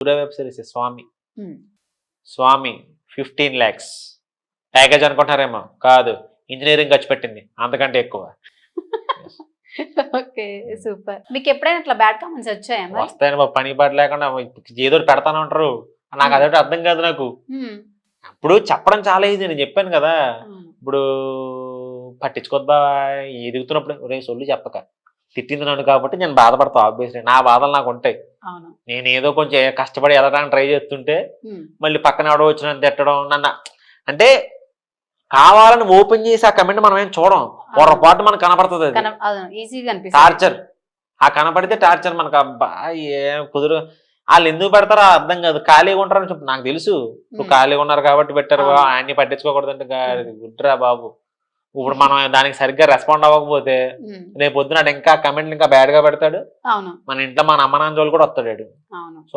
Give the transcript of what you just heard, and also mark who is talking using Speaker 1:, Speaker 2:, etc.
Speaker 1: పూరా web series స్వామి
Speaker 2: ఉమ్.
Speaker 1: స్వామి 15 lakhs package అనుకుంటారేమో, కాదు ఇంజనీరింగ్ ఖర్చు పెట్టింది అంతకంటే ఎక్కువ.
Speaker 2: Okay super. మీకు ఎప్పుడైనా ఇట్లా బ్యాడ్ కామెంట్స్ వచ్చాయా మరి?
Speaker 1: వస్తాయని బాబు, పని పాట లేకుండా ఏదో ఒకటి పెడతానే ఉంటారు. నాకు అదొకటి అర్థం కాదు నాకు.
Speaker 2: ఉమ్.
Speaker 1: ఇప్పుడు చెప్పడం చాలా ఈజీ, నేను చెప్పాను కదా.
Speaker 2: అవును.
Speaker 1: ఇప్పుడు పట్టించుకోద్దా ఎదుగుతున్నప్పుడు ఒరే సొల్లు చెప్పక, తిట్టింది నన్ను కాబట్టి నేను బాధపడతా. ఆబ్వియస్లీ నా బాధలు నాకు ఉంటాయి.
Speaker 2: అవును.
Speaker 1: నేను ఏదో కొంచెం కష్టపడి వెళ్ళడానికి ట్రై చేస్తుంటే
Speaker 2: ఉమ్.
Speaker 1: మళ్ళీ పక్కన ఎవడో వచ్చిన తిట్టడం నన్ను, అంటే కావాలని ఓపెన్ చేసి ఆ కమెంట్ మనం ఏం చూడం, పొరపాటు మనకు కనపడుతుంది. అది
Speaker 2: ఈజీగా అనిపిస్తుంది.
Speaker 1: టార్చర్, ఆ కనపడితే టార్చర్ మనకు. అబ్బా ఏం కుదురు, వాళ్ళు ఎందుకు పెడతారో అర్థం కాదు. ఖాళీగా ఉంటారని చెప్పి నాకు తెలుసు. ఇప్పుడు ఖాళీగా ఉన్నారు కాబట్టి పెట్టారు, ఆయన్ని పట్టించుకోకూడదు అంటే గుడ్రా బాబు. ఇప్పుడు మనం దానికి సరిగ్గా రెస్పాండ్ అవ్వకపోతే రేపు పొద్దున ఇంకా కమెంట్లు ఇంకా బ్యాడ్ గా పెడతాడు.
Speaker 2: అవును.
Speaker 1: మన ఇంట్లో మన అమ్మ నాన్న జోలు కూడా వస్తాడు.
Speaker 2: అవును.
Speaker 1: సో